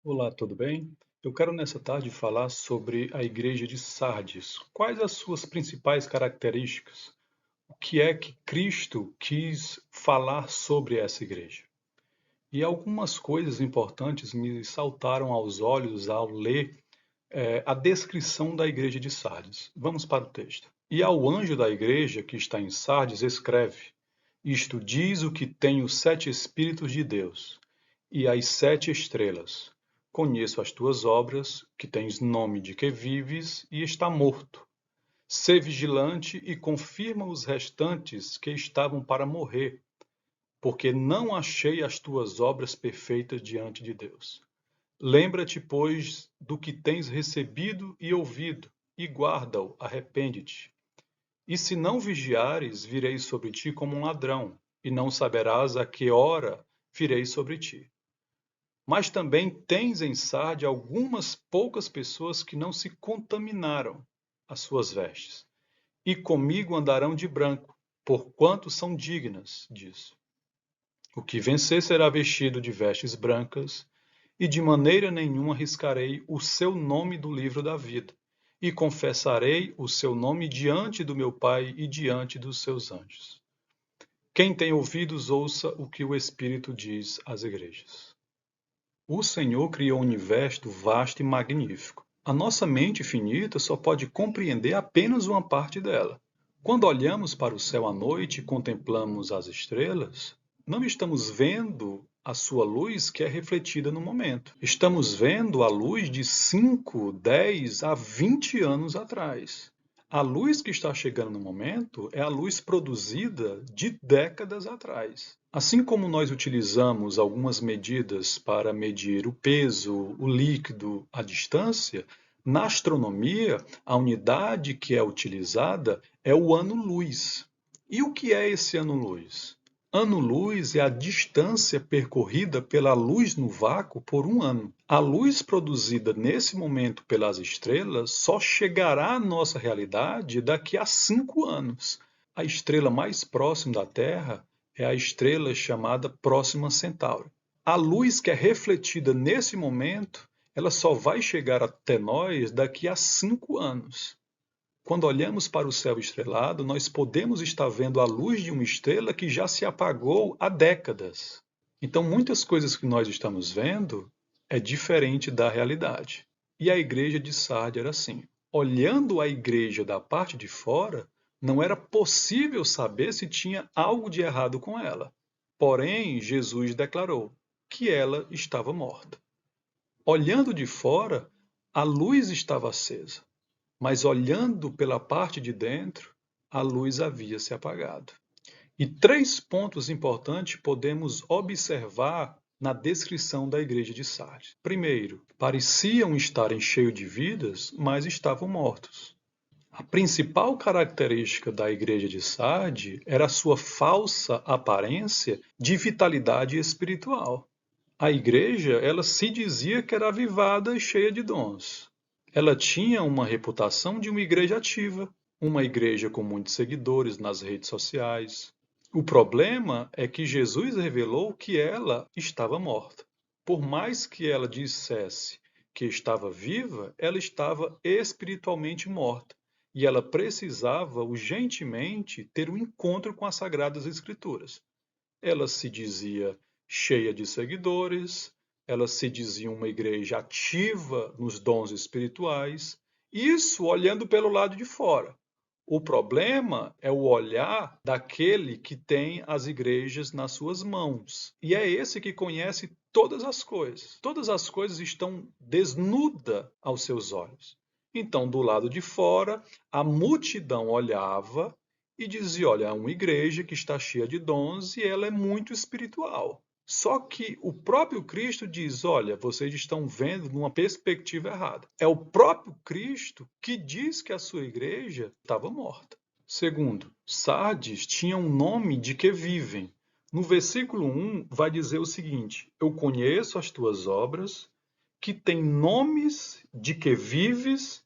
Olá, tudo bem? Eu quero nessa tarde falar sobre a igreja de Sardes. Quais as suas principais características? O que é que Cristo quis falar sobre essa igreja? E algumas coisas importantes me saltaram aos olhos ao ler a descrição da igreja de Sardes. Vamos para o texto. E ao anjo da igreja que está em Sardes escreve: Isto diz o que tem os sete Espíritos de Deus e as sete estrelas. Conheço as tuas obras, que tens nome de que vives e está morto. Sê vigilante e confirma os restantes que estavam para morrer, porque não achei as tuas obras perfeitas diante de Deus. Lembra-te, pois, do que tens recebido e ouvido, e guarda-o, arrepende-te. E se não vigiares, virei sobre ti como um ladrão, e não saberás a que hora virei sobre ti. Mas também tens em Sarde algumas poucas pessoas que não se contaminaram as suas vestes, e comigo andarão de branco, porquanto são dignas disso. O que vencer será vestido de vestes brancas, e de maneira nenhuma riscarei o seu nome do livro da vida, e confessarei o seu nome diante do meu Pai e diante dos seus anjos. Quem tem ouvidos, ouça o que o Espírito diz às igrejas. O Senhor criou um universo vasto e magnífico. A nossa mente finita só pode compreender apenas uma parte dela. Quando olhamos para o céu à noite e contemplamos as estrelas, não estamos vendo a sua luz que é refletida no momento. Estamos vendo a luz de 5, 10 a 20 anos atrás. A luz que está chegando no momento é a luz produzida de décadas atrás. Assim como nós utilizamos algumas medidas para medir o peso, o líquido, a distância, na astronomia, a unidade que é utilizada é o ano-luz. E o que é esse ano-luz? Ano-luz é a distância percorrida pela luz no vácuo por um ano. A luz produzida nesse momento pelas estrelas só chegará à nossa realidade daqui a 5 anos. A estrela mais próxima da Terra é a estrela chamada Próxima Centauri. A luz que é refletida nesse momento, ela só vai chegar até nós daqui a 5 anos. Quando olhamos para o céu estrelado, nós podemos estar vendo a luz de uma estrela que já se apagou há décadas. Então, muitas coisas que nós estamos vendo é diferente da realidade. E a igreja de Sardes era assim. Olhando a igreja da parte de fora, não era possível saber se tinha algo de errado com ela. Porém, Jesus declarou que ela estava morta. Olhando de fora, a luz estava acesa, mas olhando pela parte de dentro, a luz havia se apagado. E três pontos importantes podemos observar na descrição da igreja de Sardes. Primeiro, pareciam estarem cheios de vidas, mas estavam mortos. A principal característica da igreja de Sardes era a sua falsa aparência de vitalidade espiritual. A igreja, ela se dizia que era avivada e cheia de dons. Ela tinha uma reputação de uma igreja ativa, uma igreja com muitos seguidores nas redes sociais. O problema é que Jesus revelou que ela estava morta. Por mais que ela dissesse que estava viva, ela estava espiritualmente morta. E ela precisava urgentemente ter um encontro com as Sagradas Escrituras. Ela se dizia cheia de seguidores, ela se dizia uma igreja ativa nos dons espirituais, isso olhando pelo lado de fora. O problema é o olhar daquele que tem as igrejas nas suas mãos. E é esse que conhece todas as coisas. Todas as coisas estão desnudas aos seus olhos. Então, do lado de fora, a multidão olhava e dizia: olha, é uma igreja que está cheia de dons e ela é muito espiritual. Só que o próprio Cristo diz: olha, vocês estão vendo numa perspectiva errada. É o próprio Cristo que diz que a sua igreja estava morta. Segundo, Sardes tinha um nome de que vivem. No versículo 1 vai dizer o seguinte: eu conheço as tuas obras, que têm nomes de que vives,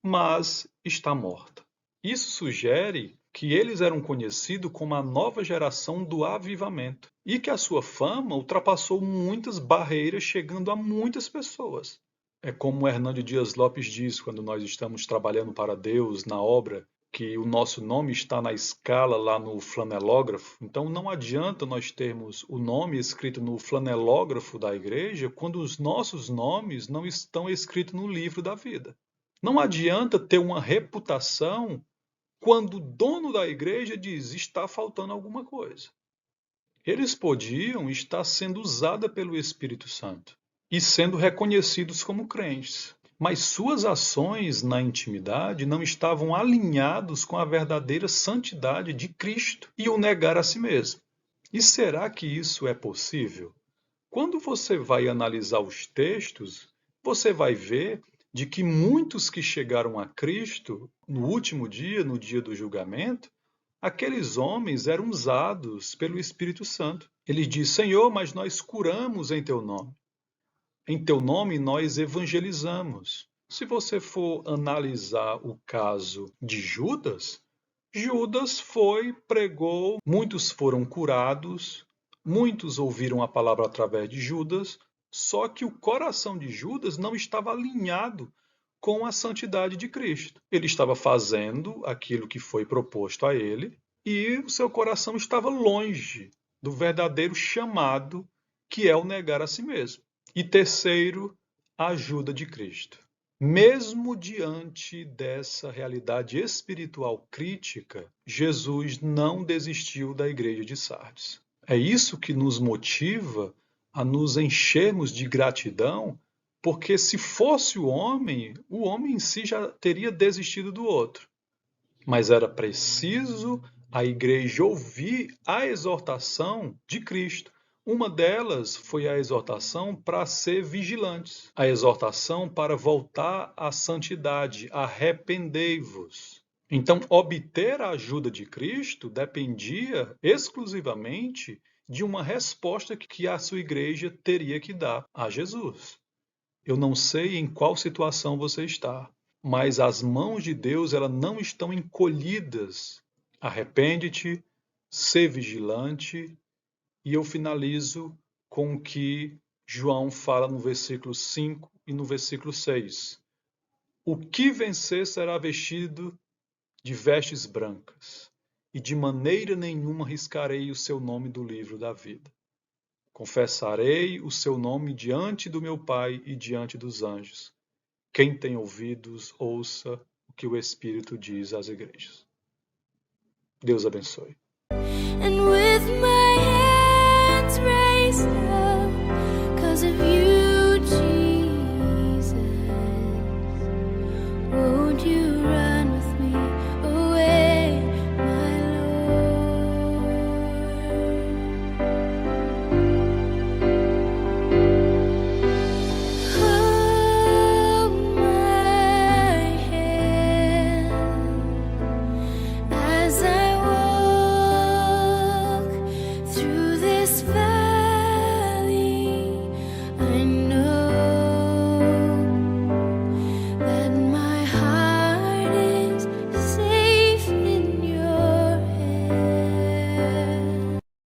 mas está morta. Isso sugere que eles eram conhecidos como a nova geração do avivamento e que a sua fama ultrapassou muitas barreiras, chegando a muitas pessoas. É como o Hernando Dias Lopes diz quando nós estamos trabalhando para Deus na obra, que o nosso nome está na escala lá no flanelógrafo. Então não adianta nós termos o nome escrito no flanelógrafo da igreja quando os nossos nomes não estão escritos no livro da vida. Não adianta ter uma reputação quando o dono da igreja diz está faltando alguma coisa. Eles podiam estar sendo usados pelo Espírito Santo e sendo reconhecidos como crentes, mas suas ações na intimidade não estavam alinhados com a verdadeira santidade de Cristo e o negar a si mesmo. E será que isso é possível? Quando você vai analisar os textos, você vai ver de que muitos que chegaram a Cristo no último dia, no dia do julgamento, aqueles homens eram usados pelo Espírito Santo. Ele diz: Senhor, mas nós curamos em teu nome. Em teu nome nós evangelizamos. Se você for analisar o caso de Judas, Judas foi, pregou, muitos foram curados, muitos ouviram a palavra através de Judas, só que o coração de Judas não estava alinhado com a santidade de Cristo. Ele estava fazendo aquilo que foi proposto a ele e o seu coração estava longe do verdadeiro chamado, que é o negar a si mesmo. E terceiro, a ajuda de Cristo. Mesmo diante dessa realidade espiritual crítica, Jesus não desistiu da igreja de Sardes. É isso que nos motiva a nos enchermos de gratidão, porque se fosse o homem em si já teria desistido do outro. Mas era preciso a igreja ouvir a exortação de Cristo. Uma delas foi a exortação para ser vigilantes, a exortação para voltar à santidade, arrependei-vos. Então, obter a ajuda de Cristo dependia exclusivamente de uma resposta que a sua igreja teria que dar a Jesus. Eu não sei em qual situação você está, mas as mãos de Deus elas não estão encolhidas. Arrepende-te, sê vigilante. E eu finalizo com o que João fala no versículo 5 e no versículo 6. O que vencer será vestido de vestes brancas, e de maneira nenhuma riscarei o seu nome do livro da vida. Confessarei o seu nome diante do meu Pai e diante dos anjos. Quem tem ouvidos, ouça o que o Espírito diz às igrejas. Deus abençoe.